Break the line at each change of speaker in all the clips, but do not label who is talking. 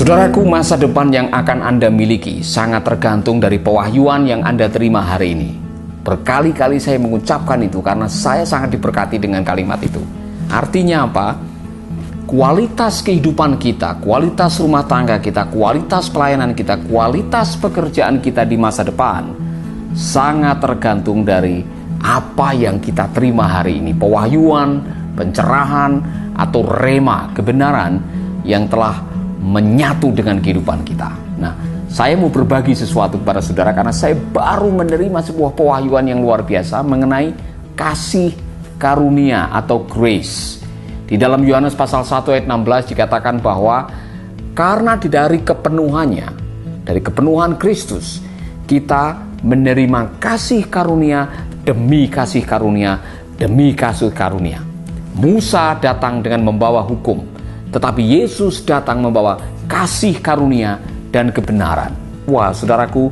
Saudaraku, masa depan yang akan Anda miliki sangat tergantung dari pewahyuan yang Anda terima hari ini. Berkali-kali saya mengucapkan itu karena saya sangat diberkati dengan kalimat itu. Artinya apa? Kualitas kehidupan kita, kualitas rumah tangga kita, kualitas pelayanan kita, kualitas pekerjaan kita di masa depan sangat tergantung dari apa yang kita terima hari ini. Pewahyuan, pencerahan, atau rema, kebenaran yang telah menyatu dengan kehidupan kita. Nah, saya mau berbagi sesuatu kepada saudara karena saya baru menerima sebuah pewahyuan yang luar biasa mengenai kasih karunia atau grace. Di dalam Yohanes pasal 1 ayat 16 dikatakan bahwa karena dari kepenuhannya, dari kepenuhan Kristus, kita menerima kasih karunia demi kasih karunia demi kasih karunia. Musa datang dengan membawa hukum, tetapi Yesus datang membawa kasih karunia dan kebenaran. Wah, saudaraku,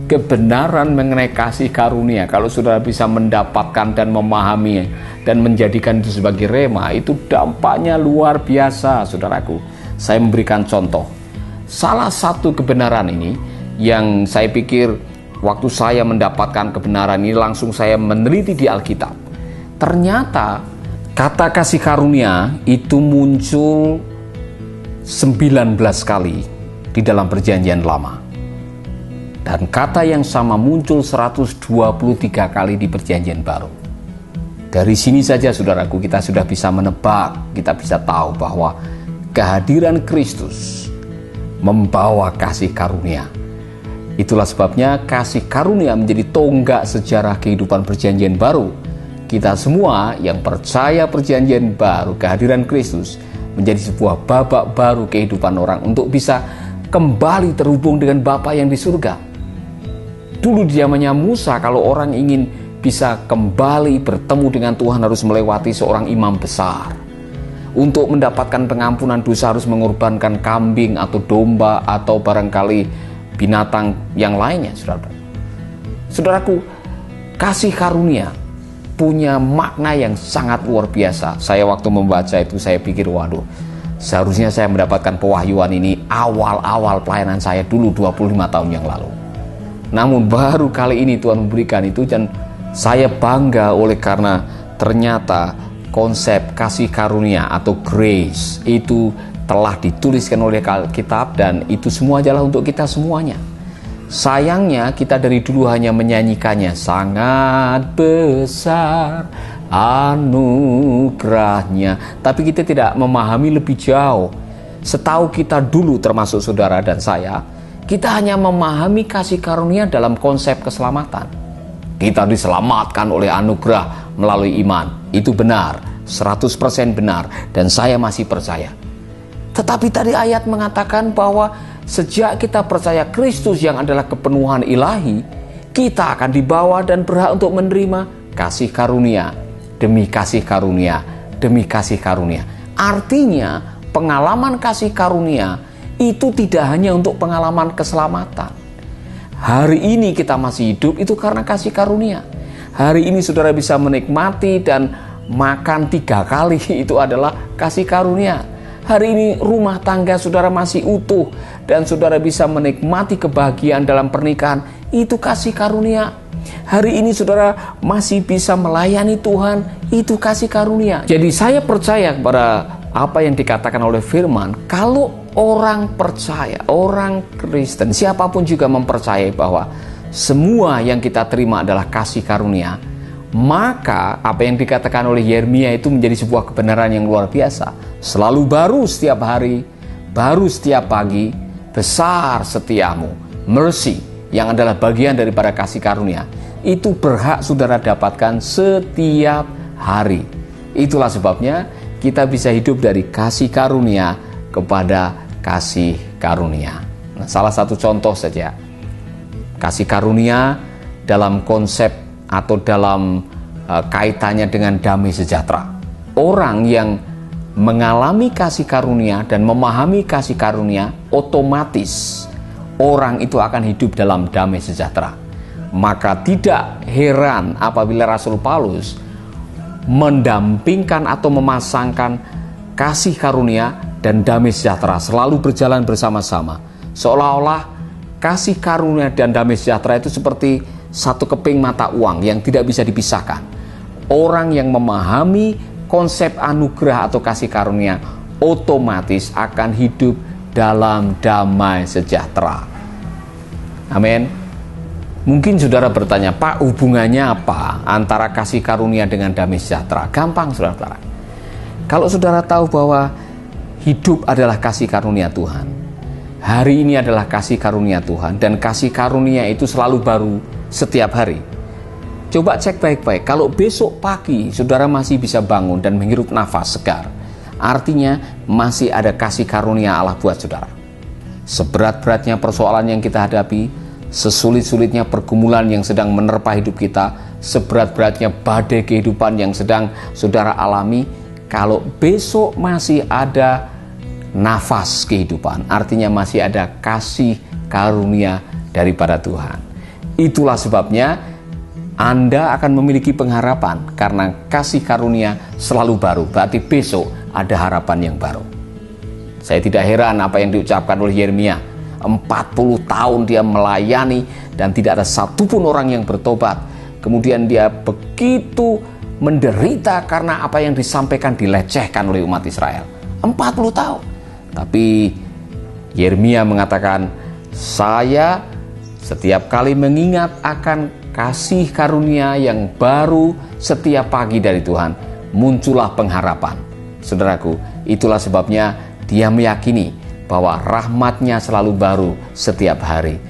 kebenaran mengenai kasih karunia, kalau saudara bisa mendapatkan dan memahami dan menjadikan itu sebagai rema, itu dampaknya luar biasa, saudaraku. Saya memberikan contoh. Salah satu kebenaran ini yang saya pikir waktu saya mendapatkan kebenaran ini langsung saya meneliti di Alkitab. Ternyata kata kasih karunia itu muncul 19 kali di dalam perjanjian lama. Dan kata yang sama muncul 123 kali di perjanjian baru. Dari sini saja saudaraku kita sudah bisa menebak, kita bisa tahu bahwa kehadiran Kristus membawa kasih karunia. Itulah sebabnya kasih karunia menjadi tonggak sejarah kehidupan perjanjian baru. Kita semua yang percaya perjanjian baru, kehadiran Kristus menjadi sebuah babak baru kehidupan orang untuk bisa kembali terhubung dengan Bapa yang di surga. Dulu di zamannya Musa, kalau orang ingin bisa kembali bertemu dengan Tuhan harus melewati seorang imam besar. Untuk mendapatkan pengampunan dosa harus mengorbankan kambing atau domba atau barangkali binatang yang lainnya, saudara. Saudaraku, kasih karunia punya makna yang sangat luar biasa. Saya waktu membaca itu saya pikir, waduh, seharusnya saya mendapatkan pewahyuan ini awal-awal pelayanan saya dulu 25 tahun yang lalu. Namun baru kali ini Tuhan memberikan itu dan saya bangga oleh karena ternyata konsep kasih karunia atau grace itu telah dituliskan oleh Alkitab dan itu semua adalah untuk kita semuanya. Sayangnya kita dari dulu hanya menyanyikannya, sangat besar anugerahnya, tapi kita tidak memahami lebih jauh. Setahu kita dulu termasuk saudara dan saya, kita hanya memahami kasih karunia dalam konsep keselamatan. Kita diselamatkan oleh anugerah melalui iman. Itu benar, 100% benar dan saya masih percaya. Tetapi tadi ayat mengatakan bahwa sejak kita percaya Kristus yang adalah kepenuhan ilahi, kita akan dibawa dan berhak untuk menerima kasih karunia demi kasih karunia demi kasih karunia. Artinya pengalaman kasih karunia itu tidak hanya untuk pengalaman keselamatan. Hari ini kita masih hidup itu karena kasih karunia. Hari ini saudara bisa menikmati dan makan 3 kali itu adalah kasih karunia. Hari ini rumah tangga saudara masih utuh dan saudara bisa menikmati kebahagiaan dalam pernikahan, itu kasih karunia. Hari ini saudara masih bisa melayani Tuhan, itu kasih karunia. Jadi saya percaya kepada apa yang dikatakan oleh firman, kalau orang percaya, orang Kristen, siapapun juga mempercayai bahwa semua yang kita terima adalah kasih karunia, maka apa yang dikatakan oleh Yeremia itu menjadi sebuah kebenaran yang luar biasa. Selalu baru setiap hari, baru setiap pagi, besar setiamu. Mercy yang adalah bagian daripada kasih karunia itu berhak saudara dapatkan setiap hari. Itulah sebabnya kita bisa hidup dari kasih karunia kepada kasih karunia. Nah, salah satu contoh saja, kasih karunia dalam konsep atau dalam kaitannya dengan damai sejahtera. Orang yang mengalami kasih karunia dan memahami kasih karunia, otomatis orang itu akan hidup dalam damai sejahtera. Maka tidak heran apabila Rasul Paulus mendampingkan atau memasangkan kasih karunia dan damai sejahtera selalu berjalan bersama-sama. Seolah-olah kasih karunia dan damai sejahtera itu seperti satu keping mata uang yang tidak bisa dipisahkan. Orang yang memahami konsep anugerah atau kasih karunia otomatis akan hidup dalam damai sejahtera. Amin. Mungkin saudara bertanya, Pak, hubungannya apa antara kasih karunia dengan damai sejahtera? Gampang, saudara. Kalau saudara tahu bahwa hidup adalah kasih karunia Tuhan, hari ini adalah kasih karunia Tuhan, dan kasih karunia itu selalu baru setiap hari. Coba cek baik-baik, kalau besok pagi saudara masih bisa bangun dan menghirup nafas segar, artinya masih ada kasih karunia Allah buat saudara. Seberat-beratnya persoalan yang kita hadapi, sesulit-sulitnya pergumulan yang sedang menerpa hidup kita, seberat-beratnya badai kehidupan yang sedang saudara alami, kalau besok masih ada nafas kehidupan, artinya masih ada kasih karunia daripada Tuhan. Itulah sebabnya Anda akan memiliki pengharapan, karena kasih karunia selalu baru, berarti besok ada harapan yang baru. Saya tidak heran apa yang diucapkan oleh Yeremia. 40 tahun dia melayani dan tidak ada satupun orang yang bertobat. Kemudian dia begitu menderita karena apa yang disampaikan dilecehkan oleh umat Israel. 40 tahun. Tapi Yeremia mengatakan, saya setiap kali mengingat akan kasih karunia yang baru setiap pagi dari Tuhan, muncullah pengharapan. Saudaraku, itulah sebabnya dia meyakini bahwa rahmat-Nya selalu baru setiap hari,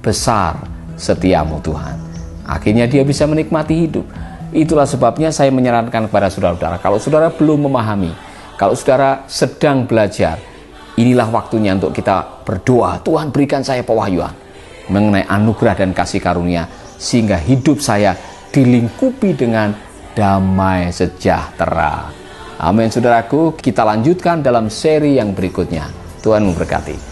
besar setiamu Tuhan. Akhirnya dia bisa menikmati hidup. Itulah sebabnya saya menyarankan kepada saudara-saudara, kalau saudara belum memahami, kalau saudara sedang belajar, inilah waktunya untuk kita berdoa, Tuhan berikan saya pewahyuan mengenai anugerah dan kasih karunia, sehingga hidup saya dilingkupi dengan damai sejahtera. Amin, saudaraku. Kita lanjutkan dalam seri yang berikutnya. Tuhan memberkati.